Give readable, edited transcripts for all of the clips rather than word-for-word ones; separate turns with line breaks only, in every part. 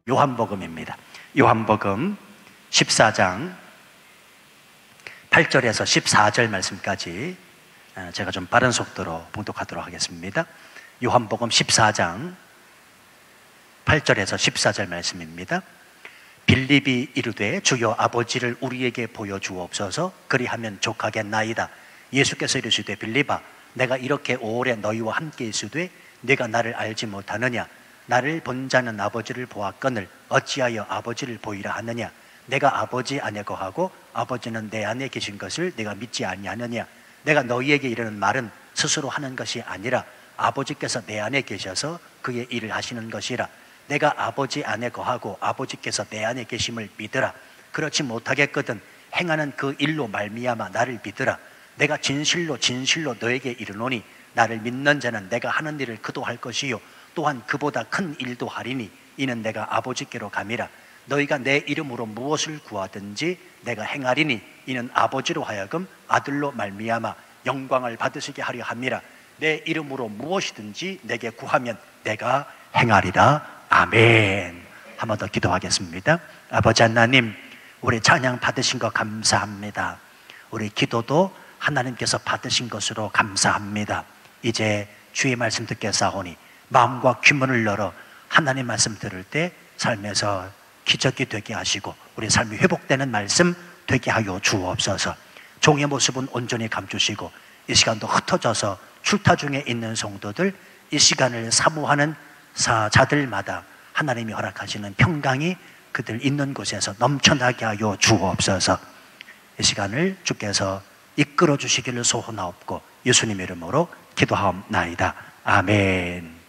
요한복음입니다. 요한복음 14장 8절에서 14절 말씀까지 제가 좀 빠른 속도로 봉독하도록 하겠습니다. 요한복음 14장 8절에서 14절 말씀입니다. 빌립이 이르되 주여 아버지를 우리에게 보여주옵소서. 그리하면 족하겠나이다. 예수께서 이르시되 빌립아 내가 이렇게 오래 너희와 함께 있으되 네가 나를 알지 못하느냐? 나를 본 자는 아버지를 보았거늘 어찌하여 아버지를 보이라 하느냐? 내가 아버지 안에 거하고 아버지는 내 안에 계신 것을 내가 믿지 아니하느냐? 내가 너희에게 이르는 말은 스스로 하는 것이 아니라 아버지께서 내 안에 계셔서 그의 일을 하시는 것이라. 내가 아버지 안에 거하고 아버지께서 내 안에 계심을 믿으라. 그렇지 못하겠거든 행하는 그 일로 말미암아 나를 믿으라. 내가 진실로 진실로 너에게 이르노니 나를 믿는 자는 내가 하는 일을 그도 할 것이요 또한 그보다 큰 일도 하리니 이는 내가 아버지께로 감이라. 너희가 내 이름으로 무엇을 구하든지 내가 행하리니 이는 아버지로 하여금 아들로 말미암아 영광을 받으시게 하려 함이라. 내 이름으로 무엇이든지 내게 구하면 내가 행하리라. 아멘. 한 번 더 기도하겠습니다. 아버지 하나님, 우리 찬양 받으신 거 감사합니다. 우리 기도도 하나님께서 받으신 것으로 감사합니다. 이제 주의 말씀 듣겠사오니 마음과 귀문을 열어 하나님 말씀 들을 때 삶에서 기적이 되게 하시고 우리 삶이 회복되는 말씀 되게 하여 주옵소서. 종의 모습은 온전히 감추시고 이 시간도 흩어져서 출타 중에 있는 성도들, 이 시간을 사모하는 자들마다 하나님이 허락하시는 평강이 그들 있는 곳에서 넘쳐나게 하여 주옵소서. 이 시간을 주께서 이끌어 주시기를 소원하옵고 예수님의 이름으로 기도하옵나이다. 아멘.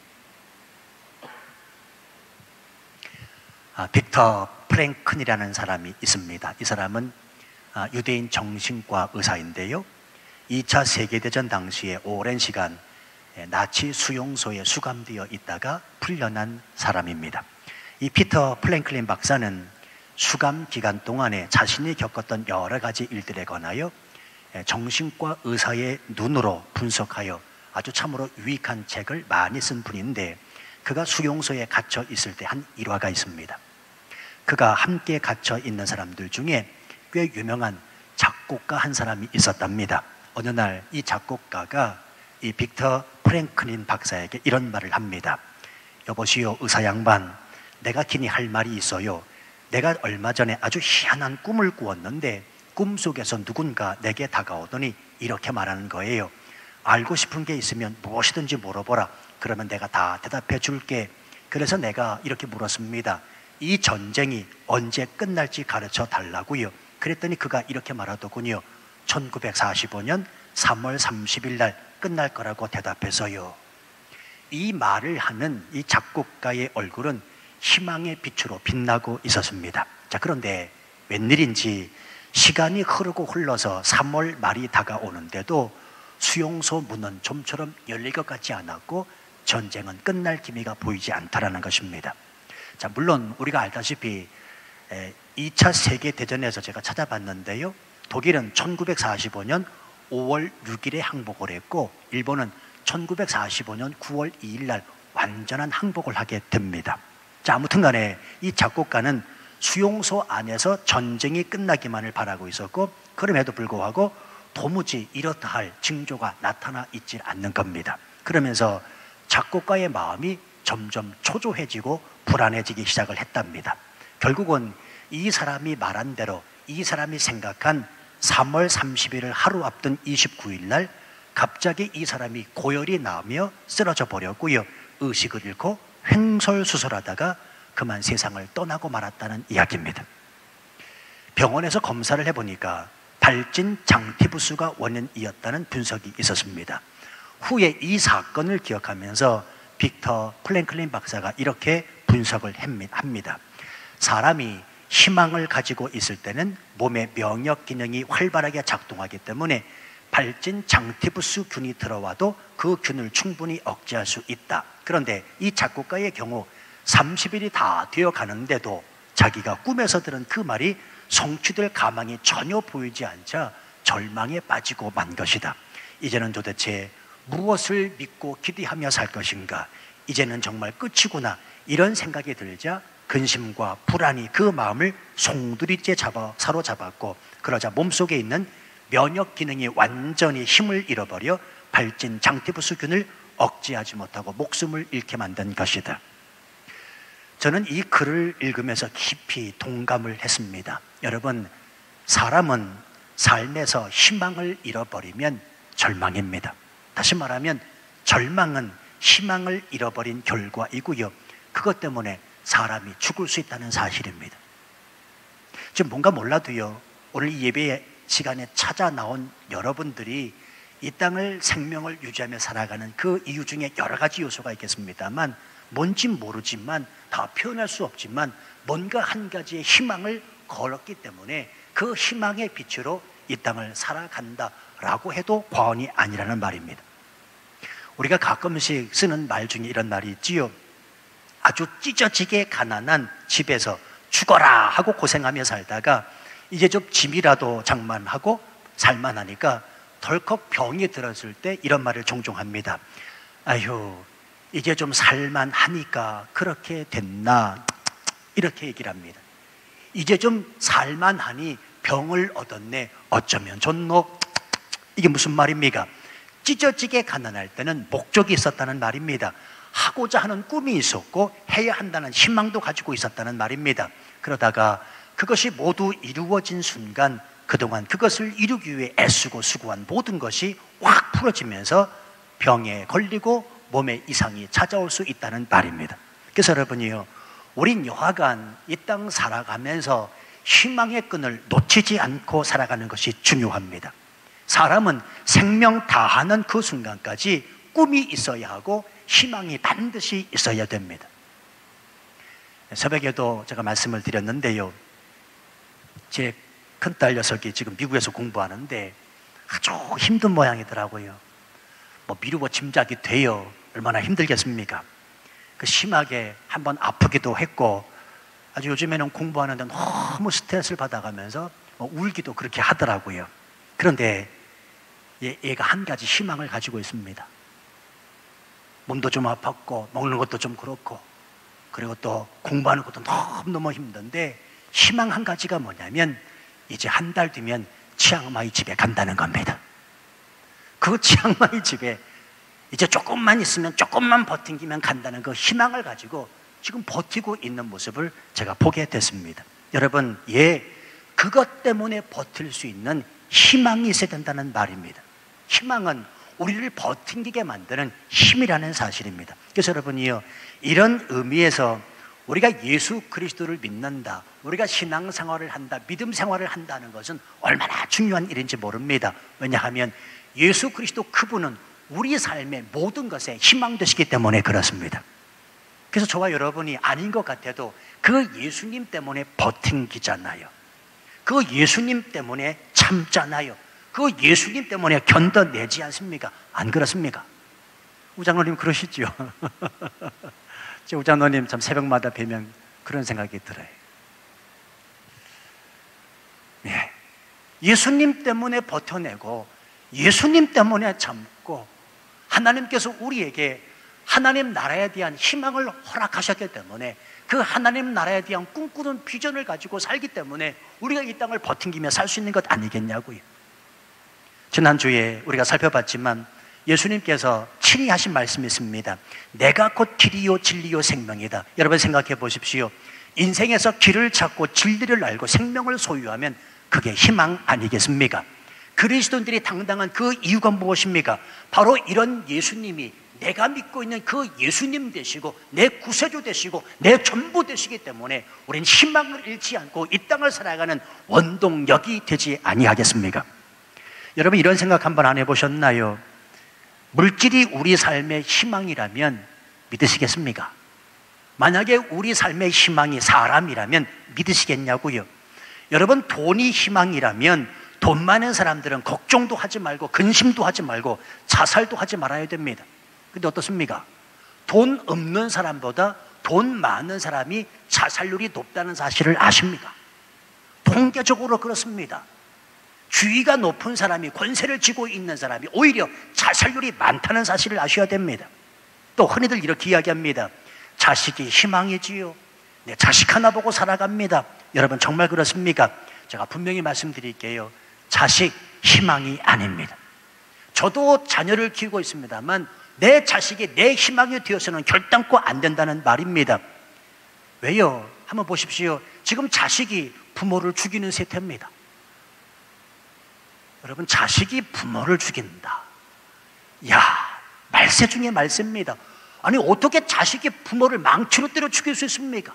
빅터 프랭큰이라는 사람이 있습니다. 이 사람은 유대인 정신과 의사인데요, 2차 세계대전 당시에 오랜 시간 나치 수용소에 수감되어 있다가 풀려난 사람입니다. 이 피터 프랭클린 박사는 수감 기간 동안에 자신이 겪었던 여러 가지 일들에 관하여 정신과 의사의 눈으로 분석하여 아주 참으로 유익한 책을 많이 쓴 분인데, 그가 수용소에 갇혀 있을 때 한 일화가 있습니다. 그가 함께 갇혀 있는 사람들 중에 꽤 유명한 작곡가 한 사람이 있었답니다. 어느 날 이 작곡가가 이 빅터 프랭클린 박사에게 이런 말을 합니다. 여보시오 의사 양반, 내가 기니 할 말이 있어요. 내가 얼마 전에 아주 희한한 꿈을 꾸었는데 꿈속에서 누군가 내게 다가오더니 이렇게 말하는 거예요. 알고 싶은 게 있으면 무엇이든지 물어보라. 그러면 내가 다 대답해 줄게. 그래서 내가 이렇게 물었습니다. 이 전쟁이 언제 끝날지 가르쳐 달라고요. 그랬더니 그가 이렇게 말하더군요. 1945년 3월 30일 날 끝날 거라고 대답해서요. 이 말을 하는 이 작곡가의 얼굴은 희망의 빛으로 빛나고 있었습니다. 자, 그런데 웬일인지 시간이 흐르고 흘러서 3월 말이 다가오는데도 수용소 문은 좀처럼 열릴 것 같지 않았고 전쟁은 끝날 기미가 보이지 않다라는 것입니다. 자, 물론 우리가 알다시피 2차 세계대전에서 제가 찾아봤는데요, 독일은 1945년 5월 6일에 항복을 했고 일본은 1945년 9월 2일 날 완전한 항복을 하게 됩니다. 자, 아무튼 간에 이 작곡가는 수용소 안에서 전쟁이 끝나기만을 바라고 있었고, 그럼에도 불구하고 도무지 이렇다 할 징조가 나타나 있지 않는 겁니다. 그러면서 작곡가의 마음이 점점 초조해지고 불안해지기 시작을 했답니다. 결국은 이 사람이 말한 대로 이 사람이 생각한 3월 30일을 하루 앞둔 29일 날 갑자기 이 사람이 고열이 나며 쓰러져 버렸고요, 의식을 잃고 횡설수설하다가 그만 세상을 떠나고 말았다는 이야기입니다. 병원에서 검사를 해보니까 발진 장티푸스가 원인이었다는 분석이 있었습니다. 후에 이 사건을 기억하면서 빅터 프랭클린 박사가 이렇게 분석을 합니다. 사람이 희망을 가지고 있을 때는 몸의 면역 기능이 활발하게 작동하기 때문에 발진 장티푸스 균이 들어와도 그 균을 충분히 억제할 수 있다. 그런데 이 작곡가의 경우 30일이 다 되어 가는데도 자기가 꿈에서 들은 그 말이 성취될 가망이 전혀 보이지 않자 절망에 빠지고 만 것이다. 이제는 도대체 무엇을 믿고 기대하며 살 것인가? 이제는 정말 끝이구나. 이런 생각이 들자 근심과 불안이 그 마음을 송두리째 사로잡았고, 그러자 몸속에 있는 면역 기능이 완전히 힘을 잃어버려 발진 장티푸스균을 억제하지 못하고 목숨을 잃게 만든 것이다. 저는 이 글을 읽으면서 깊이 동감을 했습니다. 여러분, 사람은 삶에서 희망을 잃어버리면 절망입니다. 다시 말하면 절망은 희망을 잃어버린 결과이고요. 그것 때문에 사람이 죽을 수 있다는 사실입니다. 지금 뭔가 몰라도요, 오늘 이 예배 시간에 찾아 나온 여러분들이 이 땅을 생명을 유지하며 살아가는 그 이유 중에 여러 가지 요소가 있겠습니다만, 뭔지 모르지만 다 표현할 수 없지만 뭔가 한 가지의 희망을 걸었기 때문에 그 희망의 빛으로 이 땅을 살아간다라고 해도 과언이 아니라는 말입니다. 우리가 가끔씩 쓰는 말 중에 이런 말이 있지요. 아주 찢어지게 가난한 집에서 죽어라 하고 고생하며 살다가 이제 좀 짐이라도 장만하고 살만하니까 덜컥 병이 들었을 때 이런 말을 종종 합니다. 아휴, 이제 좀 살만하니까 그렇게 됐나, 이렇게 얘기를 합니다. 이제 좀 살만하니 병을 얻었네, 어쩌면 좋노. 이게 무슨 말입니까? 찢어지게 가난할 때는 목적이 있었다는 말입니다. 하고자 하는 꿈이 있었고 해야 한다는 희망도 가지고 있었다는 말입니다. 그러다가 그것이 모두 이루어진 순간 그동안 그것을 이루기 위해 애쓰고 수고한 모든 것이 확 풀어지면서 병에 걸리고 몸에 이상이 찾아올 수 있다는 말입니다. 그래서 여러분이요, 우린 여하간 이 땅 살아가면서 희망의 끈을 놓치지 않고 살아가는 것이 중요합니다. 사람은 생명 다하는 그 순간까지 꿈이 있어야 하고 희망이 반드시 있어야 됩니다. 새벽에도 제가 말씀을 드렸는데요, 제 큰딸 녀석이 지금 미국에서 공부하는데 아주 힘든 모양이더라고요. 뭐 미루고 짐작이 돼요. 얼마나 힘들겠습니까? 그 심하게 한번 아프기도 했고 아주 요즘에는 공부하는데 너무 스트레스를 받아가면서 울기도 그렇게 하더라고요. 그런데 얘가 한 가지 희망을 가지고 있습니다. 몸도 좀 아팠고 먹는 것도 좀 그렇고 그리고 또 공부하는 것도 너무너무 힘든데 희망 한 가지가 뭐냐면 이제 한 달 뒤면 치앙마이 집에 간다는 겁니다. 그 치앙마이 집에 이제 조금만 있으면, 조금만 버티기면 간다는 그 희망을 가지고 지금 버티고 있는 모습을 제가 보게 됐습니다. 여러분, 그것 때문에 버틸 수 있는 희망이 있어야 된다는 말입니다. 희망은 우리를 버티게 만드는 힘이라는 사실입니다. 그래서 여러분이요, 이런 의미에서 우리가 예수 그리스도를 믿는다, 우리가 신앙생활을 한다, 믿음 생활을 한다는 것은 얼마나 중요한 일인지 모릅니다. 왜냐하면 예수 그리스도 그분은 우리 삶의 모든 것에 희망 되시기 때문에 그렇습니다. 그래서 저와 여러분이 아닌 것 같아도 그 예수님 때문에 버틴기잖아요. 그 예수님 때문에 참잖아요. 그 예수님 때문에 견뎌내지 않습니까? 안 그렇습니까? 우장로님 그러시죠? 제 우장로님 참 새벽마다 뵈면 그런 생각이 들어요. 네. 예수님 때문에 버텨내고 예수님 때문에 참고 하나님께서 우리에게 하나님 나라에 대한 희망을 허락하셨기 때문에 그 하나님 나라에 대한 꿈꾸는 비전을 가지고 살기 때문에 우리가 이 땅을 버팅기며 살 수 있는 것 아니겠냐고요. 지난주에 우리가 살펴봤지만 예수님께서 친히 하신 말씀이 있습니다. 내가 곧 길이요 진리요 생명이다. 여러분 생각해 보십시오. 인생에서 길을 찾고 진리를 알고 생명을 소유하면 그게 희망 아니겠습니까? 그리스도인들이 당당한 그 이유가 무엇입니까? 바로 이런 예수님이 내가 믿고 있는 그 예수님 되시고 내 구세주 되시고 내 전부 되시기 때문에 우리는 희망을 잃지 않고 이 땅을 살아가는 원동력이 되지 아니하겠습니까? 여러분 이런 생각 한번 안 해보셨나요? 물질이 우리 삶의 희망이라면 믿으시겠습니까? 만약에 우리 삶의 희망이 사람이라면 믿으시겠냐고요? 여러분 돈이 희망이라면 돈 많은 사람들은 걱정도 하지 말고 근심도 하지 말고 자살도 하지 말아야 됩니다. 근데 어떻습니까? 돈 없는 사람보다 돈 많은 사람이 자살률이 높다는 사실을 아십니까? 통계적으로 그렇습니다. 주위가 높은 사람이, 권세를 쥐고 있는 사람이 오히려 자살률이 많다는 사실을 아셔야 됩니다. 또 흔히들 이렇게 이야기합니다. 자식이 희망이지요. 네, 자식 하나 보고 살아갑니다. 여러분 정말 그렇습니까? 제가 분명히 말씀드릴게요. 자식 희망이 아닙니다. 저도 자녀를 키우고 있습니다만 내 자식이 내 희망이 되어서는 결단코 안 된다는 말입니다. 왜요? 한번 보십시오. 지금 자식이 부모를 죽이는 세태입니다. 여러분, 자식이 부모를 죽인다. 야, 말세 중에 말세입니다. 아니, 어떻게 자식이 부모를 망치로 때려 죽일 수 있습니까?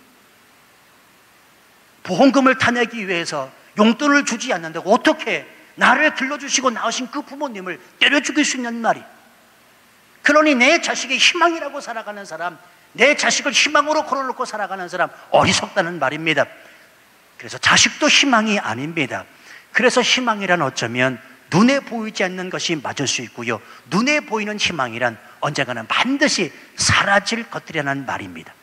보험금을 타내기 위해서 용돈을 주지 않는데 어떻게 나를 길러주시고 낳으신 그 부모님을 때려 죽일 수 있는 말이? 그러니 내 자식이 희망이라고 살아가는 사람, 내 자식을 희망으로 걸어놓고 살아가는 사람 어리석다는 말입니다. 그래서 자식도 희망이 아닙니다. 그래서 희망이란 어쩌면 눈에 보이지 않는 것이 맞을 수 있고요, 눈에 보이는 희망이란 언젠가는 반드시 사라질 것들이라는 말입니다.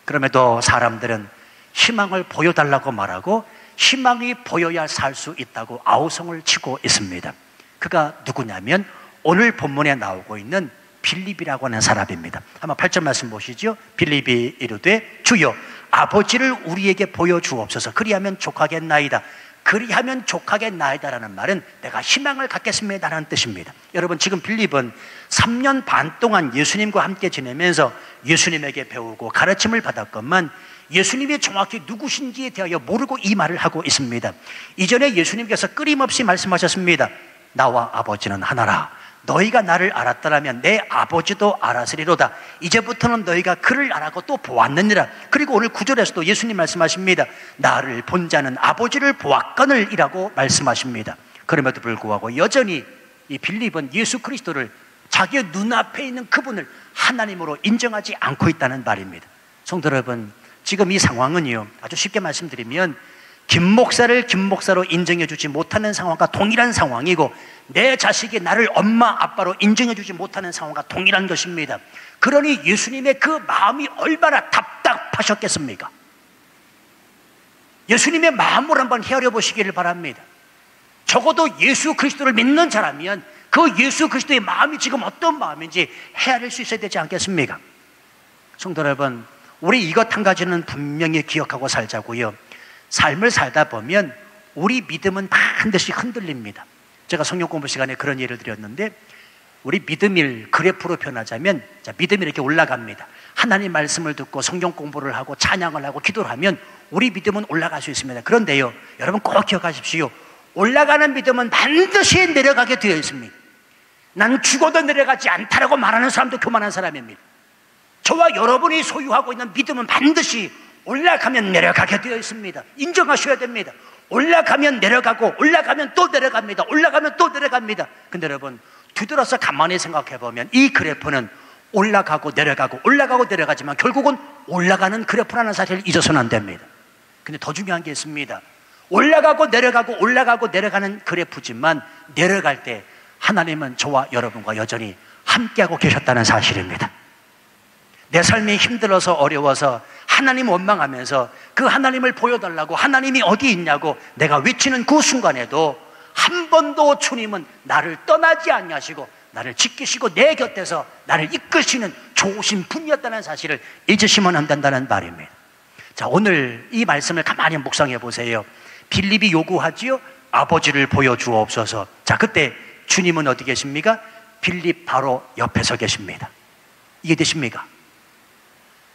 그럼에도 사람들은 희망을 보여달라고 말하고 희망이 보여야 살 수 있다고 아우성을 치고 있습니다. 그가 누구냐면 오늘 본문에 나오고 있는 빌립이라고 하는 사람입니다. 한번 8절 말씀 보시죠. 빌립이 이르되 주여 아버지를 우리에게 보여주옵소서. 그리하면 족하겠나이다. 그리하면 족하겠나이다라는 말은 내가 희망을 갖겠습니다라는 뜻입니다. 여러분, 지금 빌립은 3년 반 동안 예수님과 함께 지내면서 예수님에게 배우고 가르침을 받았건만 예수님이 정확히 누구신지에 대하여 모르고 이 말을 하고 있습니다. 이전에 예수님께서 끊임없이 말씀하셨습니다. 나와 아버지는 하나라. 너희가 나를 알았더라면 내 아버지도 알았으리로다. 이제부터는 너희가 그를 알았고 또 보았느니라. 그리고 오늘 9절에서도 예수님 말씀하십니다. 나를 본 자는 아버지를 보았거늘 이라고 말씀하십니다. 그럼에도 불구하고 여전히 이 빌립은 예수 그리스도를 자기의 눈앞에 있는 그분을 하나님으로 인정하지 않고 있다는 말입니다. 성도 여러분, 지금 이 상황은요, 아주 쉽게 말씀드리면 김 목사를 김 목사로 인정해 주지 못하는 상황과 동일한 상황이고 내 자식이 나를 엄마 아빠로 인정해 주지 못하는 상황과 동일한 것입니다. 그러니 예수님의 그 마음이 얼마나 답답하셨겠습니까? 예수님의 마음을 한번 헤아려 보시기를 바랍니다. 적어도 예수 그리스도를 믿는 자라면 그 예수 그리스도의 마음이 지금 어떤 마음인지 헤아릴 수 있어야 되지 않겠습니까? 성도 여러분, 우리 이것 한 가지는 분명히 기억하고 살자고요. 삶을 살다 보면 우리 믿음은 반드시 흔들립니다. 제가 성경 공부 시간에 그런 예를 드렸는데 우리 믿음을 그래프로 표현하자면 믿음이 이렇게 올라갑니다. 하나님 말씀을 듣고 성경 공부를 하고 찬양을 하고 기도를 하면 우리 믿음은 올라갈 수 있습니다. 그런데요, 여러분 꼭 기억하십시오. 올라가는 믿음은 반드시 내려가게 되어 있습니다. 난 죽어도 내려가지 않다라고 말하는 사람도 교만한 사람입니다. 저와 여러분이 소유하고 있는 믿음은 반드시 올라가면 내려가게 되어 있습니다. 인정하셔야 됩니다. 올라가면 내려가고 올라가면 또 내려갑니다. 올라가면 또 내려갑니다. 근데 여러분, 뒤돌아서 가만히 생각해 보면 이 그래프는 올라가고 내려가고 올라가고 내려가지만 결국은 올라가는 그래프라는 사실을 잊어서는 안 됩니다. 근데 더 중요한 게 있습니다. 올라가고 내려가고 올라가고 내려가는 그래프지만 내려갈 때 하나님은 저와 여러분과 여전히 함께하고 계셨다는 사실입니다. 내 삶이 힘들어서 어려워서 하나님 원망하면서 그 하나님을 보여달라고 하나님이 어디 있냐고 내가 외치는 그 순간에도 한 번도 주님은 나를 떠나지 아니하시고 나를 지키시고 내 곁에서 나를 이끄시는 좋으신 분이었다는 사실을 잊으시면 안 된다는 말입니다. 자, 오늘 이 말씀을 가만히 묵상해 보세요. 빌립이 요구하지요. 아버지를 보여주옵소서. 자, 그때 주님은 어디 계십니까? 빌립 바로 옆에 서 계십니다. 이해되십니까?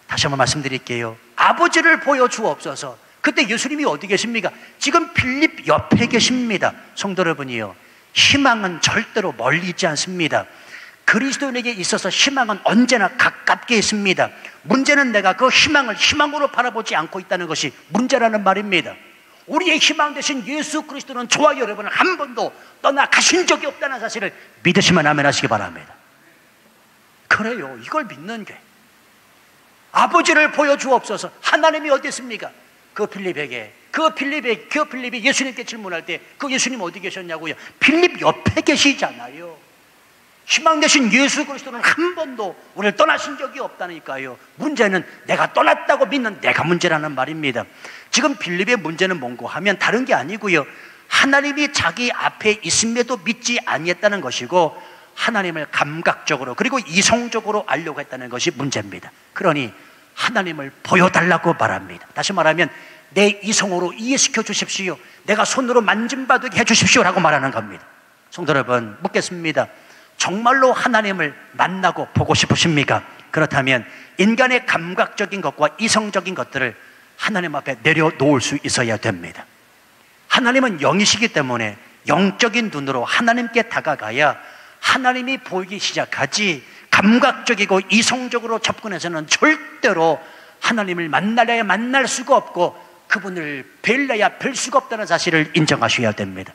다시 한번 말씀드릴게요. 아버지를 보여주옵소서. 그때 예수님이 어디 계십니까? 지금 빌립 옆에 계십니다. 성도 여러분이요, 희망은 절대로 멀리 있지 않습니다. 그리스도인에게 있어서 희망은 언제나 가깝게 있습니다. 문제는 내가 그 희망을 희망으로 바라보지 않고 있다는 것이 문제라는 말입니다. 우리의 희망 되신 예수 그리스도는 저와 여러분을 한 번도 떠나 가신 적이 없다는 사실을 믿으시면 아멘 하시기 바랍니다. 그래요, 이걸 믿는 게 아버지를 보여주옵소서. 하나님이 어디 있습니까? 그 빌립에게, 그 그 필립이 예수님께 질문할 때 그 예수님 어디 계셨냐고요? 필립 옆에 계시잖아요. 희망 되신 예수 그리스도는 한 번도 우리를 떠나신 적이 없다니까요. 문제는 내가 떠났다고 믿는 내가 문제라는 말입니다. 지금 필립의 문제는 뭔고 하면 다른 게 아니고요, 하나님이 자기 앞에 있음에도 믿지 아니했다는 것이고, 하나님을 감각적으로 그리고 이성적으로 알려고 했다는 것이 문제입니다. 그러니 하나님을 보여달라고 말합니다. 다시 말하면 내 이성으로 이해시켜 주십시오, 내가 손으로 만짐받게 해주십시오 라고 말하는 겁니다. 성도 여러분, 묻겠습니다. 정말로 하나님을 만나고 보고 싶으십니까? 그렇다면 인간의 감각적인 것과 이성적인 것들을 하나님 앞에 내려놓을 수 있어야 됩니다. 하나님은 영이시기 때문에 영적인 눈으로 하나님께 다가가야 하나님이 보이기 시작하지, 감각적이고 이성적으로 접근해서는 절대로 하나님을 만나려야 만날 수가 없고 그분을 뵐래야 뵐 수가 없다는 사실을 인정하셔야 됩니다.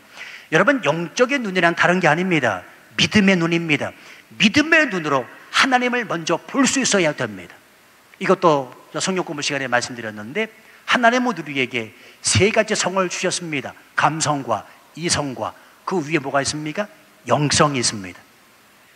여러분, 영적인 눈이란 다른 게 아닙니다. 믿음의 눈입니다. 믿음의 눈으로 하나님을 먼저 볼 수 있어야 됩니다. 이것도 성경 공부 시간에 말씀드렸는데, 하나님은 우리에게 세 가지 성을 주셨습니다. 감성과 이성과 그 위에 뭐가 있습니까? 영성이 있습니다.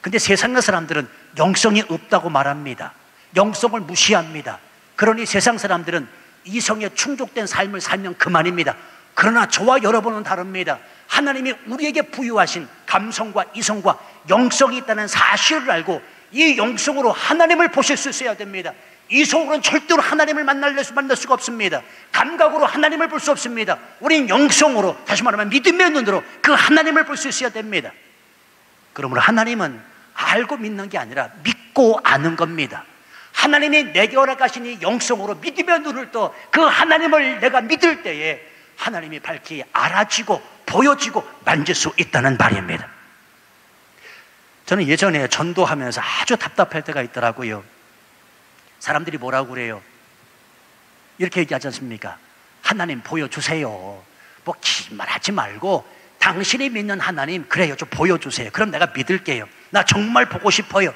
근데 세상의 사람들은 영성이 없다고 말합니다. 영성을 무시합니다. 그러니 세상 사람들은 이성에 충족된 삶을 살면 그만입니다. 그러나 저와 여러분은 다릅니다. 하나님이 우리에게 부여하신 감성과 이성과 영성이 있다는 사실을 알고 이 영성으로 하나님을 보실 수 있어야 됩니다. 이성으로는 절대로 하나님을 만날 수가 없습니다. 감각으로 하나님을 볼 수 없습니다. 우린 영성으로, 다시 말하면 믿음의 눈으로 그 하나님을 볼 수 있어야 됩니다. 그러므로 하나님은 알고 믿는 게 아니라 믿고 아는 겁니다. 하나님이 내게 허락하신 이 영성으로 믿음의 눈을 떠 그 하나님을 내가 믿을 때에 하나님이 밝히 알아지고 보여지고 만질 수 있다는 말입니다. 저는 예전에 전도하면서 아주 답답할 때가 있더라고요. 사람들이 뭐라고 그래요? 이렇게 얘기하지 않습니까? 하나님 보여주세요. 뭐 긴 말 하지 말고 당신이 믿는 하나님, 그래요, 좀 보여주세요. 그럼 내가 믿을게요. 나 정말 보고 싶어요.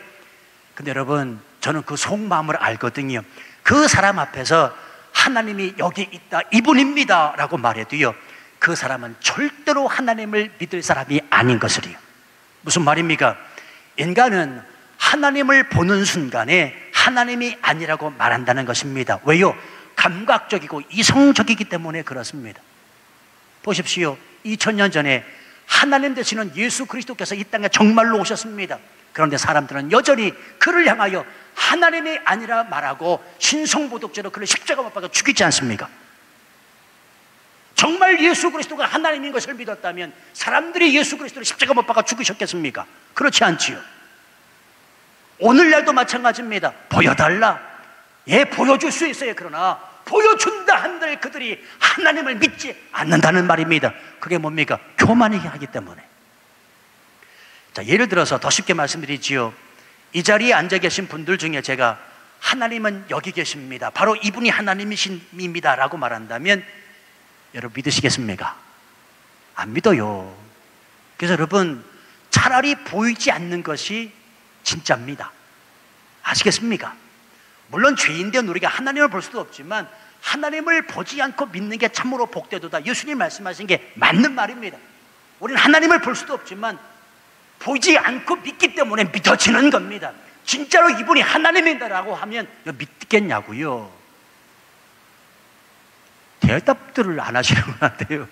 근데 여러분, 저는 그 속마음을 알거든요. 그 사람 앞에서 하나님이 여기 있다, 이분입니다 라고 말해도요, 그 사람은 절대로 하나님을 믿을 사람이 아닌 것을요. 무슨 말입니까? 인간은 하나님을 보는 순간에 하나님이 아니라고 말한다는 것입니다. 왜요? 감각적이고 이성적이기 때문에 그렇습니다. 보십시오. 2000년 전에 하나님 되시는 예수 그리스도께서 이 땅에 정말로 오셨습니다. 그런데 사람들은 여전히 그를 향하여 하나님이 아니라 말하고 신성모독죄로 그를 십자가 못 박아 죽이지 않습니까? 정말 예수 그리스도가 하나님인 것을 믿었다면 사람들이 예수 그리스도를 십자가 못 박아 죽이셨겠습니까? 그렇지 않지요. 오늘날도 마찬가지입니다. 보여달라. 예, 보여줄 수 있어요. 그러나 보여준다 한들 그들이 하나님을 믿지 않는다는 말입니다. 그게 뭡니까? 교만하게 하기 때문에. 자, 예를 들어서 더 쉽게 말씀드리지요. 이 자리에 앉아 계신 분들 중에 제가 하나님은 여기 계십니다, 바로 이분이 하나님이십니다 라고 말한다면 여러분 믿으시겠습니까? 안 믿어요. 그래서 여러분, 차라리 보이지 않는 것이 진짜입니다. 아시겠습니까? 물론 죄인된 우리가 하나님을 볼 수도 없지만 하나님을 보지 않고 믿는 게 참으로 복되도다. 예수님 말씀하신 게 맞는 말입니다. 우리는 하나님을 볼 수도 없지만 보지 않고 믿기 때문에 믿어지는 겁니다. 진짜로 이분이 하나님이다라고 하면 믿겠냐고요? 대답들을 안 하시는 것 같아요.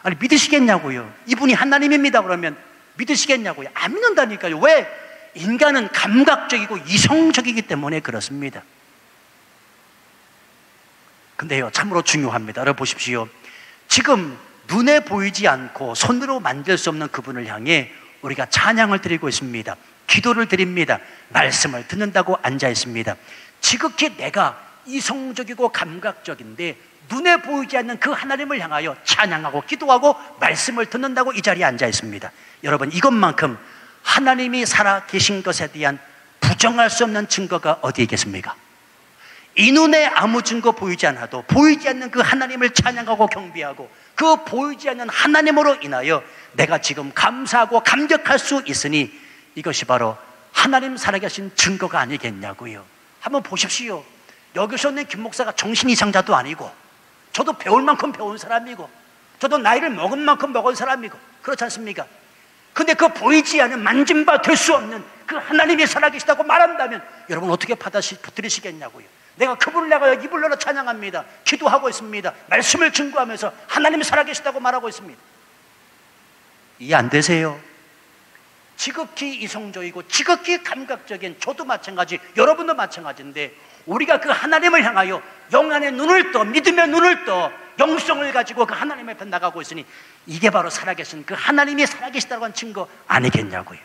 아니, 믿으시겠냐고요? 이분이 하나님입니다 그러면 믿으시겠냐고요? 안 믿는다니까요. 왜? 인간은 감각적이고 이성적이기 때문에 그렇습니다. 근데요, 참으로 중요합니다. 여러분 보십시오. 지금 눈에 보이지 않고 손으로 만질 수 없는 그분을 향해 우리가 찬양을 드리고 있습니다. 기도를 드립니다. 말씀을 듣는다고 앉아 있습니다. 지극히 내가 이성적이고 감각적인데 눈에 보이지 않는 그 하나님을 향하여 찬양하고 기도하고 말씀을 듣는다고 이 자리에 앉아 있습니다. 여러분, 이것만큼 하나님이 살아 계신 것에 대한 부정할 수 없는 증거가 어디에 있겠습니까? 이 눈에 아무 증거 보이지 않아도 보이지 않는 그 하나님을 찬양하고 경배하고 그 보이지 않는 하나님으로 인하여 내가 지금 감사하고 감격할 수 있으니 이것이 바로 하나님 살아계신 증거가 아니겠냐고요. 한번 보십시오. 여기서 있는 김 목사가 정신 이상자도 아니고 저도 배울 만큼 배운 사람이고, 저도 나이를 먹은 만큼 먹은 사람이고, 그렇지 않습니까? 근데 그 보이지 않는, 만진 바 될 수 없는 그 하나님이 살아계시다고 말한다면 여러분 어떻게 받아들이시겠냐고요. 내가 그분을 내가 입을 열어 찬양합니다. 기도하고 있습니다. 말씀을 증거하면서 하나님이 살아계시다고 말하고 있습니다. 이해 안 되세요? 지극히 이성적이고 지극히 감각적인, 저도 마찬가지, 여러분도 마찬가지인데, 우리가 그 하나님을 향하여 영안의 눈을 떠, 믿음의 눈을 떠, 영성을 가지고 그 하나님 앞에 나가고 있으니 이게 바로 살아계신 그 하나님이 살아계시다고 한 증거 아니겠냐고요.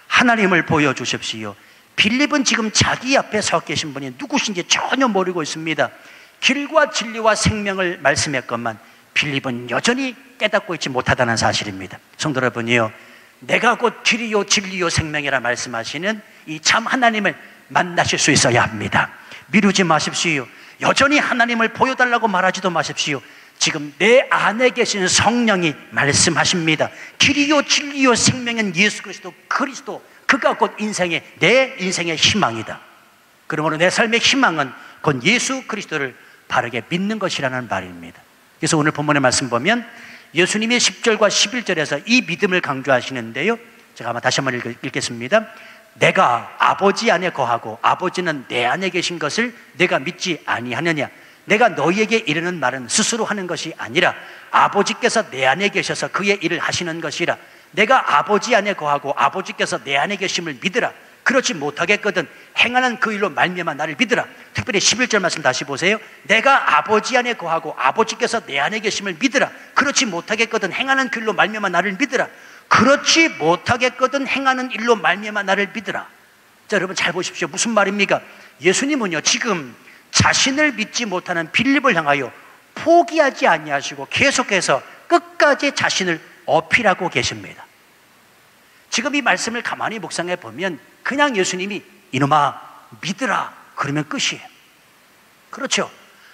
하나님을 보여주십시오. 빌립은 지금 자기 앞에 서 계신 분이 누구신지 전혀 모르고 있습니다. 길과 진리와 생명을 말씀했건만 빌립은 여전히 깨닫고 있지 못하다는 사실입니다. 성도 여러분이요, 내가 곧 길이요 진리요 생명이라 말씀하시는 이 참 하나님을 만나실 수 있어야 합니다. 미루지 마십시오. 여전히 하나님을 보여달라고 말하지도 마십시오. 지금 내 안에 계신 성령이 말씀하십니다. 길이요 진리요 생명은 예수 그리스도, 그가 곧 내 인생의 희망이다. 그러므로 내 삶의 희망은 곧 예수 그리스도를 바르게 믿는 것이라는 말입니다. 그래서 오늘 본문의 말씀 보면 예수님이 10절과 11절에서 이 믿음을 강조하시는데요, 제가 아마 다시 한번 읽겠습니다. 내가 아버지 안에 거하고 아버지는 내 안에 계신 것을 내가 믿지 아니하느냐? 내가 너희에게 이르는 말은 스스로 하는 것이 아니라 아버지께서 내 안에 계셔서 그의 일을 하시는 것이라. 내가 아버지 안에 거하고 아버지께서 내 안에 계심을 믿으라. 그렇지 못하겠거든 행하는 그 일로 말미암아 나를 믿으라. 특별히 11절 말씀 다시 보세요. 내가 아버지 안에 거하고 아버지께서 내 안에 계심을 믿으라. 그렇지 못하겠거든 행하는 그 일로 말미암아 나를 믿으라. 그렇지 못하겠거든 행하는 일로 말미암아 나를 믿으라. 자, 여러분 잘 보십시오. 무슨 말입니까? 예수님은요, 지금 자신을 믿지 못하는 빌립을 향하여 포기하지 아니하시고 계속해서 끝까지 자신을 어필하고 계십니다. 지금 이 말씀을 가만히 묵상해 보면 그냥 예수님이 이놈아 믿으라 그러면 끝이에요. 그렇죠?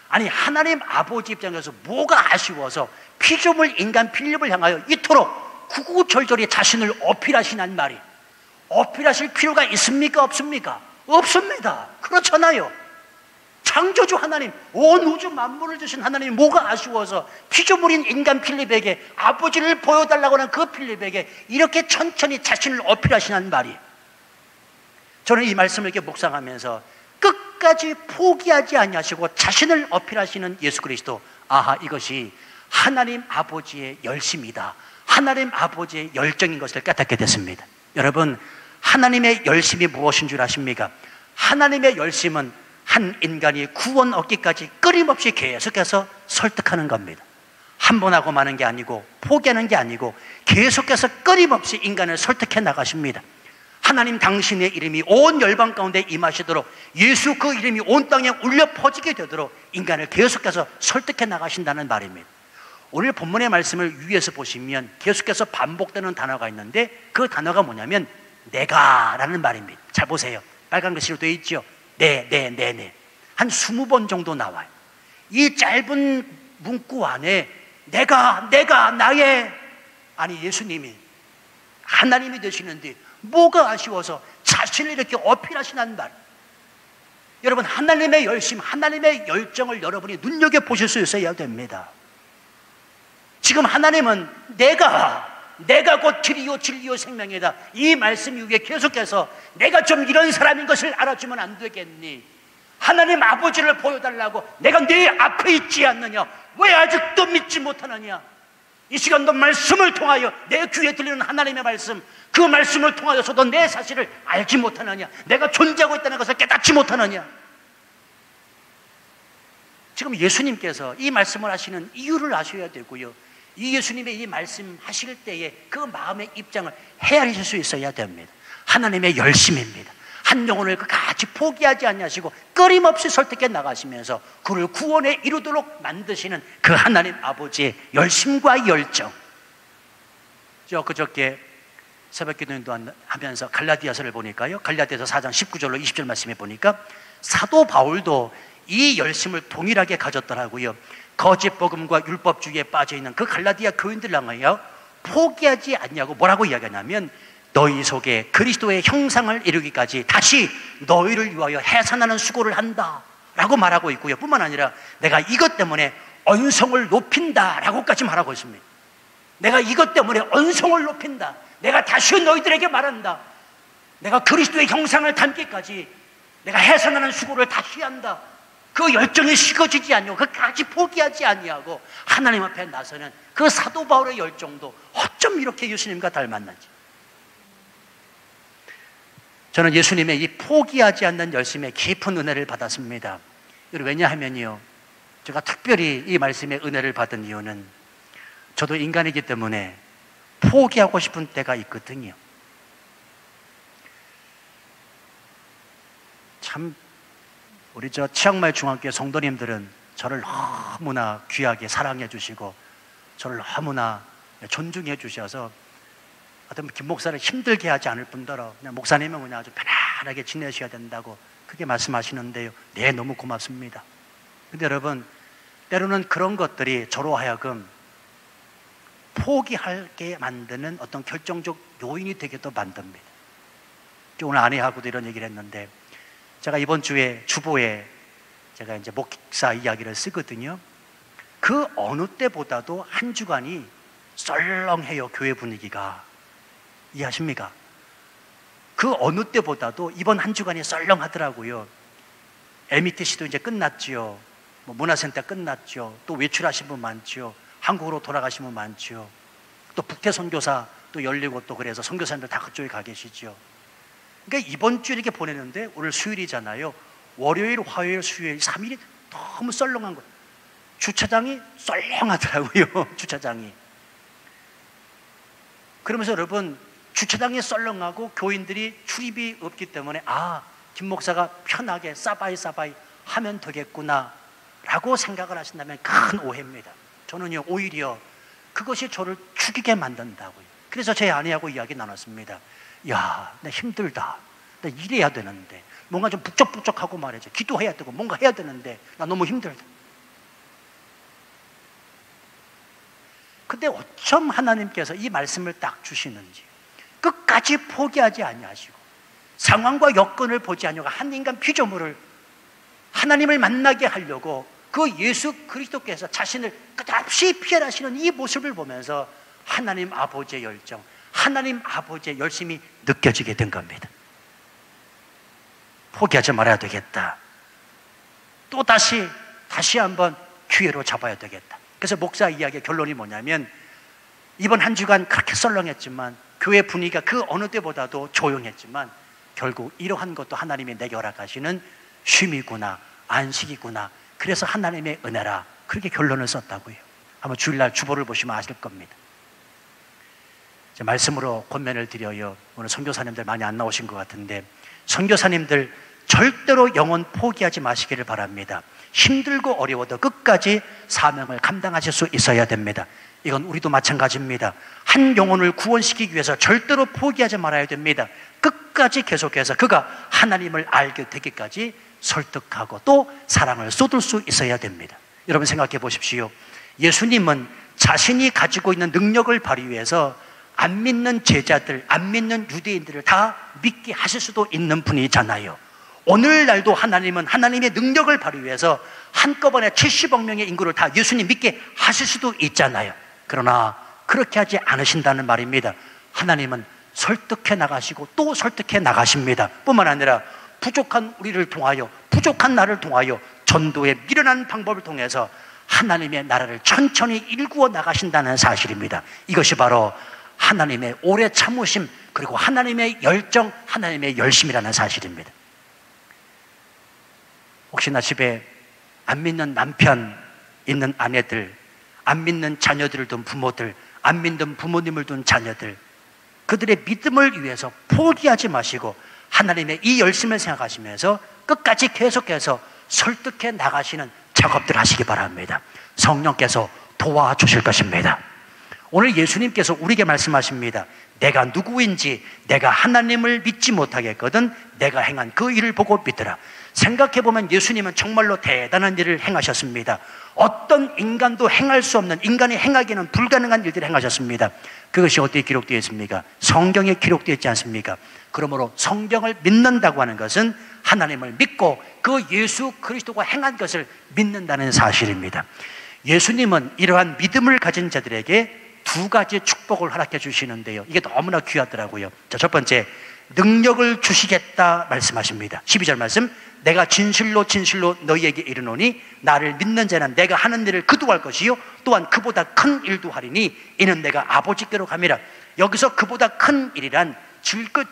아니, 하나님 아버지 입장에서 뭐가 아쉬워서 피조물 인간 빌립을 향하여 이토록 구구절절히 자신을 어필하시는 말이, 어필하실 필요가 있습니까? 없습니까? 없습니다. 그렇잖아요. 창조주 하나님, 온 우주 만물을 주신 하나님이 뭐가 아쉬워서 피조물인 인간 필립에게, 아버지를 보여달라고 하는 그 필립에게 이렇게 천천히 자신을 어필하시는 말이, 저는 이 말씀을 이렇게 묵상하면서 끝까지 포기하지 아니하시고 자신을 어필하시는 예수 그리스도, 아하, 이것이 하나님 아버지의 열심이다, 하나님 아버지의 열정인 것을 깨닫게 됐습니다. 여러분, 하나님의 열심이 무엇인 줄 아십니까? 하나님의 열심은 한 인간이 구원 얻기까지 끊임없이 계속해서 설득하는 겁니다. 한 번 하고 마는 게 아니고, 포기하는 게 아니고, 계속해서 끊임없이 인간을 설득해 나가십니다. 하나님 당신의 이름이 온 열방 가운데 임하시도록, 예수 그 이름이 온 땅에 울려 퍼지게 되도록 인간을 계속해서 설득해 나가신다는 말입니다. 오늘 본문의 말씀을 위에서 보시면 계속해서 반복되는 단어가 있는데, 그 단어가 뭐냐면 내가라는 말입니다. 잘 보세요. 빨간 글씨로 되어 있죠. 네. 한 20번 정도 나와요. 이 짧은 문구 안에 내가 나의, 아니 예수님이 하나님이 되시는데 뭐가 아쉬워서 자신을 이렇게 어필하시는 말. 여러분, 하나님의 열심, 하나님의 열정을 여러분이 눈여겨보실 수 있어야 됩니다. 지금 하나님은 내가 곧 길이요 진리요 생명이다, 이 말씀 이후에 계속해서 내가 좀 이런 사람인 것을 알아주면 안 되겠니? 하나님 아버지를 보여달라고 내가 네 앞에 있지 않느냐? 왜 아직도 믿지 못하느냐? 이 시간도 말씀을 통하여 내 귀에 들리는 하나님의 말씀, 그 말씀을 통하여서도 내 사실을 알지 못하느냐? 내가 존재하고 있다는 것을 깨닫지 못하느냐? 지금 예수님께서 이 말씀을 하시는 이유를 아셔야 되고요, 이 예수님의 이 말씀 하실 때에 그 마음의 입장을 헤아리실 수 있어야 됩니다. 하나님의 열심입니다. 한 영혼을 같이 포기하지 않으시고 끊임없이 설득해 나가시면서 그를 구원에 이루도록 만드시는 그 하나님 아버지의 열심과 열정. 그저께 새벽기도 하면서 갈라디아서를 보니까요, 갈라디아서 4장 19절로 20절 말씀에 보니까 사도 바울도 이 열심을 동일하게 가졌더라고요. 거짓 복음과 율법주의에 빠져있는 그 갈라디아 교인들 향하여 포기하지 않냐고 뭐라고 이야기하냐면, 너희 속에 그리스도의 형상을 이루기까지 다시 너희를 위하여 해산하는 수고를 한다 라고 말하고 있고요. 뿐만 아니라 내가 이것 때문에 언성을 높인다 라고까지 말하고 있습니다. 내가 이것 때문에 언성을 높인다. 내가 다시 너희들에게 말한다. 내가 그리스도의 형상을 담기까지 내가 해산하는 수고를 다시 한다. 그 열정이 식어지지 아니하고 그까지 포기하지 아니하고 하나님 앞에 나서는 그 사도 바울의 열정도 어쩜 이렇게 예수님과 닮았는지. 저는 예수님의 이 포기하지 않는 열심에 깊은 은혜를 받았습니다. 왜냐하면요, 제가 특별히 이 말씀의 은혜를 받은 이유는 저도 인간이기 때문에 포기하고 싶은 때가 있거든요. 참 우리 치앙마이 중학교 성도님들은 저를 너무나 귀하게 사랑해 주시고 저를 너무나 존중해 주셔서 어떤 김 목사를 힘들게 하지 않을 뿐더러 그냥 목사님은 그냥 아주 편안하게 지내셔야 된다고 그렇게 말씀하시는데요. 네, 너무 고맙습니다. 근데 여러분, 때로는 그런 것들이 저로 하여금 포기하게 만드는 어떤 결정적 요인이 되게도 만듭니다. 오늘 아내하고도 이런 얘기를 했는데, 제가 이번 주에 주보에 제가 이제 목사 이야기를 쓰거든요. 그 어느 때보다도 한 주간이 썰렁해요, 교회 분위기가. 이해하십니까? 그 어느 때보다도 이번 한 주간이 썰렁하더라고요. MTC도 이제 끝났지요. 문화센터 끝났죠. 또 외출하신 분 많죠. 한국으로 돌아가신 분 많죠. 또 북태 선교사 또 열리고 또 그래서 선교사님들 다 그쪽에 가 계시죠. 그러니까 이번 주 이렇게 보내는데 오늘 수요일이잖아요. 월요일, 화요일, 수요일 3일이 너무 썰렁한 거예요. 주차장이 썰렁하더라고요. 주차장이. 그러면서 여러분, 주차장이 썰렁하고 교인들이 출입이 없기 때문에 김 목사가 편하게 싸바이 하면 되겠구나 라고 생각을 하신다면 큰 오해입니다. 저는요, 오히려 그것이 저를 죽이게 만든다고요. 그래서 제 아내하고 이야기 나눴습니다. 야, 나 힘들다. 나 일해야 되는데 뭔가 좀 북적북적하고 말이죠. 기도해야 되고 뭔가 해야 되는데 나 너무 힘들다. 근데 어쩜 하나님께서 이 말씀을 딱 주시는지 끝까지 포기하지 아니하시고 상황과 여건을 보지 아니하고 한 인간 피조물을 하나님을 만나게 하려고 그 예수 그리스도께서 자신을 끝없이 피해라시는 이 모습을 보면서 하나님 아버지의 열정, 하나님 아버지의 열심이 느껴지게 된 겁니다. 포기하지 말아야 되겠다. 또 다시 한번 기회로 잡아야 되겠다. 그래서 목사 이야기의 결론이 뭐냐면, 이번 한 주간 그렇게 썰렁했지만 교회 분위기가 그 어느 때보다도 조용했지만 결국 이러한 것도 하나님이 내게 허락하시는 쉼이구나, 안식이구나. 그래서 하나님의 은혜라. 그렇게 결론을 썼다고요. 아마 주일날 주보를 보시면 아실 겁니다. 이제 말씀으로 권면을 드려요. 오늘 선교사님들 많이 안 나오신 것 같은데, 선교사님들 절대로 영혼 포기하지 마시기를 바랍니다. 힘들고 어려워도 끝까지 사명을 감당하실 수 있어야 됩니다. 이건 우리도 마찬가지입니다. 한 영혼을 구원시키기 위해서 절대로 포기하지 말아야 됩니다. 끝까지 계속해서 그가 하나님을 알게 되기까지 설득하고 또 사랑을 쏟을 수 있어야 됩니다. 여러분 생각해 보십시오. 예수님은 자신이 가지고 있는 능력을 발휘해서 안 믿는 제자들, 안 믿는 유대인들을 다 믿게 하실 수도 있는 분이잖아요. 오늘날도 하나님은 하나님의 능력을 발휘해서 한꺼번에 70억 명의 인구를 다 예수님 믿게 하실 수도 있잖아요. 그러나 그렇게 하지 않으신다는 말입니다. 하나님은 설득해 나가시고 또 설득해 나가십니다. 뿐만 아니라 부족한 우리를 통하여, 부족한 나를 통하여 전도의 미련한 방법을 통해서 하나님의 나라를 천천히 일구어 나가신다는 사실입니다. 이것이 바로 하나님의 오래 참으심, 그리고 하나님의 열정, 하나님의 열심이라는 사실입니다. 혹시나 집에 안 믿는 남편 있는 아내들, 안 믿는 자녀들을 둔 부모들, 안 믿는 부모님을 둔 자녀들, 그들의 믿음을 위해서 포기하지 마시고 하나님의 이 열심을 생각하시면서 끝까지 계속해서 설득해 나가시는 작업들 하시기 바랍니다. 성령께서 도와주실 것입니다. 오늘 예수님께서 우리에게 말씀하십니다. 내가 누구인지 내가 하나님을 믿지 못하겠거든 내가 행한 그 일을 보고 믿으라. 생각해보면 예수님은 정말로 대단한 일을 행하셨습니다. 어떤 인간도 행할 수 없는, 인간이 행하기는 불가능한 일들을 행하셨습니다. 그것이 어디에 기록되어 있습니까? 성경에 기록되어 있지 않습니까? 그러므로 성경을 믿는다고 하는 것은 하나님을 믿고 그 예수 그리스도가 행한 것을 믿는다는 사실입니다. 예수님은 이러한 믿음을 가진 자들에게 두 가지 축복을 허락해 주시는데요, 이게 너무나 귀하더라고요. 자, 첫 번째, 능력을 주시겠다 말씀하십니다. 12절 말씀, 내가 진실로 진실로 너희에게 이르노니 나를 믿는 자는 내가 하는 일을 그도 할 것이요 또한 그보다 큰 일도 하리니 이는 내가 아버지께로 감이라. 여기서 그보다 큰 일이란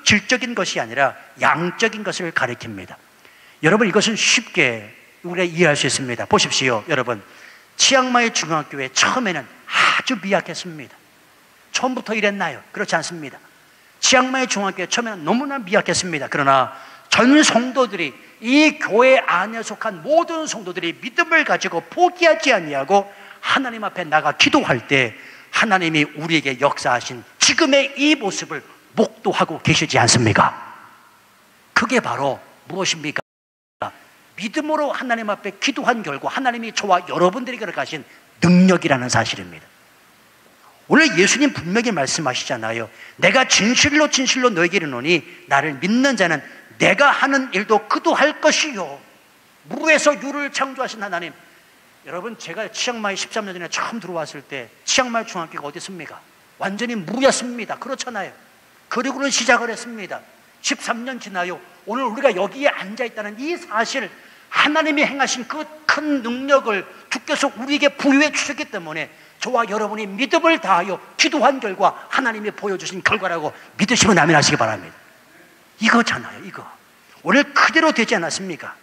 질적인 것이 아니라 양적인 것을 가리킵니다. 여러분, 이것은 쉽게 우리가 이해할 수 있습니다. 보십시오. 여러분, 치앙마이 중앙교회 처음에는 아주 미약했습니다. 처음부터 이랬나요? 그렇지 않습니다. 치앙마이 중앙교회 처음에는 너무나 미약했습니다. 그러나 전 성도들이, 이 교회 안에 속한 모든 성도들이 믿음을 가지고 포기하지 아니하고 하나님 앞에 나가 기도할 때 하나님이 우리에게 역사하신 지금의 이 모습을 목도하고 계시지 않습니까? 그게 바로 무엇입니까? 믿음으로 하나님 앞에 기도한 결과 하나님이 저와 여러분들에게 가신 능력이라는 사실입니다. 오늘 예수님 분명히 말씀하시잖아요. 내가 진실로 진실로 너에게 이르노니 나를 믿는 자는 내가 하는 일도 그도 할 것이요. 무에서 유를 창조하신 하나님. 여러분, 제가 치앙마이 13년 전에 처음 들어왔을 때 치앙마이 중학교가 어디 있습니까? 완전히 무였습니다. 그렇잖아요. 그리고는 시작을 했습니다. 13년 지나요. 오늘 우리가 여기에 앉아있다는 이 사실, 하나님이 행하신 그 큰 능력을 주께서 우리에게 부여해 주셨기 때문에 저와 여러분이 믿음을 다하여 기도한 결과 하나님이 보여주신 결과라고 믿으시면 아멘 하시기 바랍니다. 이거잖아요, 이거. 오늘 그대로 되지 않았습니까?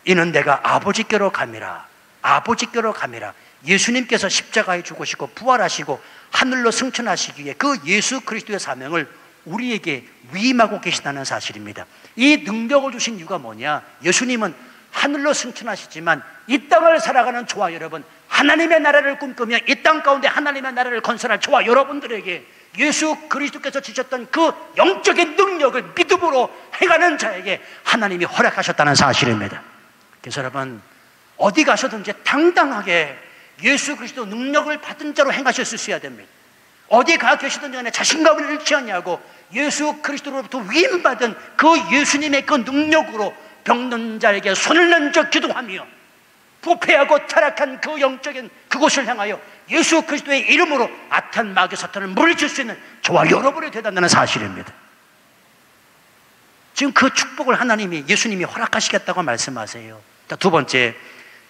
이는 내가 아버지께로 감이라. 아버지께로 감이라. 예수님께서 십자가에 죽으시고 부활하시고 하늘로 승천하시기 위해 그 예수 그리스도의 사명을 우리에게 위임하고 계시다는 사실입니다. 이 능력을 주신 이유가 뭐냐? 예수님은 하늘로 승천하시지만 이 땅을 살아가는 저와 여러분, 하나님의 나라를 꿈꾸며 이 땅 가운데 하나님의 나라를 건설할 저와 여러분들에게 예수 그리스도께서 주셨던 그 영적인 능력을 믿음으로 행하는 자에게 하나님이 허락하셨다는 사실입니다. 그래서 여러분, 어디 가서든지 당당하게 예수 그리스도 능력을 받은 자로 행하실 수 있어야 됩니다. 어디 가 계시든지 간에 자신감을 잃지 않냐고 예수 그리스도로부터 위임받은 그 예수님의 그 능력으로 병든 자에게 손을 얹어 기도하며 부패하고 타락한 그 영적인 그곳을 향하여 예수 그리스도의 이름으로 악한 마귀 사탄을 물리칠 수 있는 저와 여러분이 되단다는 사실입니다. 지금 그 축복을 하나님이, 예수님이 허락하시겠다고 말씀하세요. 두 번째,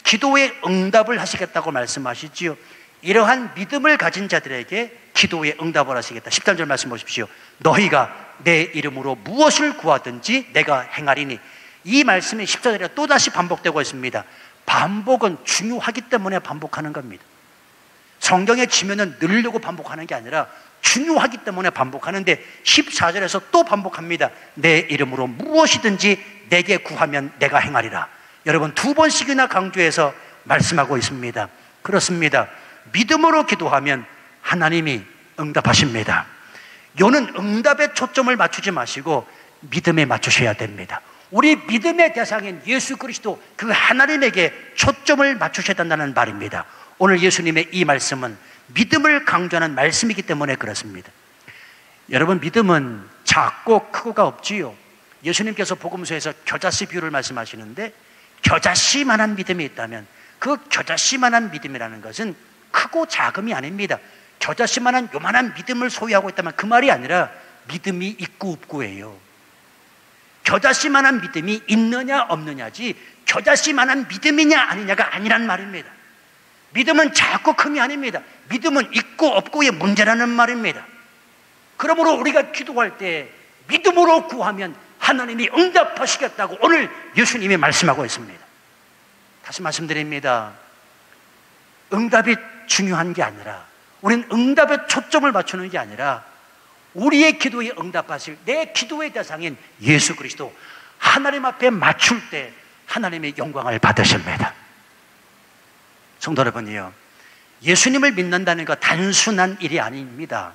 기도에 응답을 하시겠다고 말씀하시지요. 이러한 믿음을 가진 자들에게 기도에 응답을 하시겠다. 13절 말씀 보십시오. 너희가 내 이름으로 무엇을 구하든지 내가 행하리니. 이 말씀이 14절에 또다시 반복되고 있습니다. 반복은 중요하기 때문에 반복하는 겁니다. 성경에 지면은 늘려고 반복하는 게 아니라 중요하기 때문에 반복하는데 14절에서 또 반복합니다. 내 이름으로 무엇이든지 내게 구하면 내가 행하리라. 여러분, 두 번씩이나 강조해서 말씀하고 있습니다. 그렇습니다. 믿음으로 기도하면 하나님이 응답하십니다. 요는 응답에 초점을 맞추지 마시고 믿음에 맞추셔야 됩니다. 우리 믿음의 대상인 예수 그리스도 그 하나님에게 초점을 맞추셔야 된다는 말입니다. 오늘 예수님의 이 말씀은 믿음을 강조하는 말씀이기 때문에 그렇습니다. 여러분, 믿음은 작고 크고가 없지요. 예수님께서 복음서에서 겨자씨 비유를 말씀하시는데 겨자씨만한 믿음이 있다면 그 겨자씨만한 믿음이라는 것은 크고 작음이 아닙니다. 겨자씨만한 요만한 믿음을 소유하고 있다면 그 말이 아니라 믿음이 있고 없고예요. 겨자씨만한 믿음이 있느냐 없느냐지 겨자씨만한 믿음이냐 아니냐가 아니란 말입니다. 믿음은 작고 큼이 아닙니다. 믿음은 있고 없고의 문제라는 말입니다. 그러므로 우리가 기도할 때 믿음으로 구하면 하나님이 응답하시겠다고 오늘 예수님이 말씀하고 있습니다. 다시 말씀드립니다. 응답이 중요한 게 아니라, 우리는 응답에 초점을 맞추는 게 아니라 우리의 기도에 응답하실 내 기도의 대상인 예수 그리스도 하나님 앞에 맞출 때 하나님의 영광을 받으십니다. 성도 여러분이요, 예수님을 믿는다는 것 단순한 일이 아닙니다.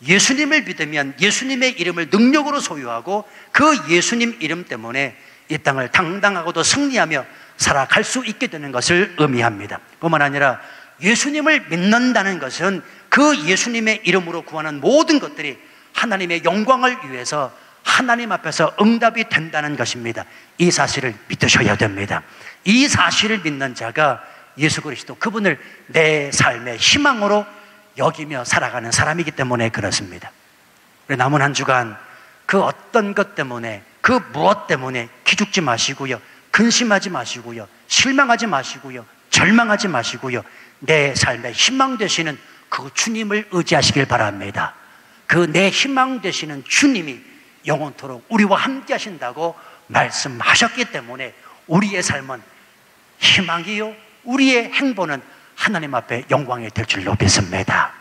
예수님을 믿으면 예수님의 이름을 능력으로 소유하고 그 예수님 이름 때문에 이 땅을 당당하고도 승리하며 살아갈 수 있게 되는 것을 의미합니다. 뿐만 아니라 예수님을 믿는다는 것은 그 예수님의 이름으로 구하는 모든 것들이 하나님의 영광을 위해서 하나님 앞에서 응답이 된다는 것입니다. 이 사실을 믿으셔야 됩니다. 이 사실을 믿는 자가 예수 그리스도 그분을 내 삶의 희망으로 여기며 살아가는 사람이기 때문에 그렇습니다. 남은 한 주간 그 어떤 것 때문에, 그 무엇 때문에 기죽지 마시고요, 근심하지 마시고요, 실망하지 마시고요, 절망하지 마시고요, 내 삶의 희망 되시는 그 주님을 의지하시길 바랍니다. 그 내 희망 되시는 주님이 영원토록 우리와 함께 하신다고 말씀하셨기 때문에 우리의 삶은 희망이요, 우리의 행보는 하나님 앞에 영광이 될 줄로 믿습니다.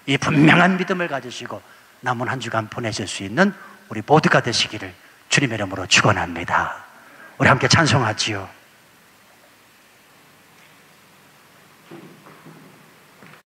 이 분명한 믿음을 가지시고 남은 한 주간 보내실 수 있는 우리 모두가 되시기를 주님의 이름으로 축원합니다. 우리 함께 찬송하지요.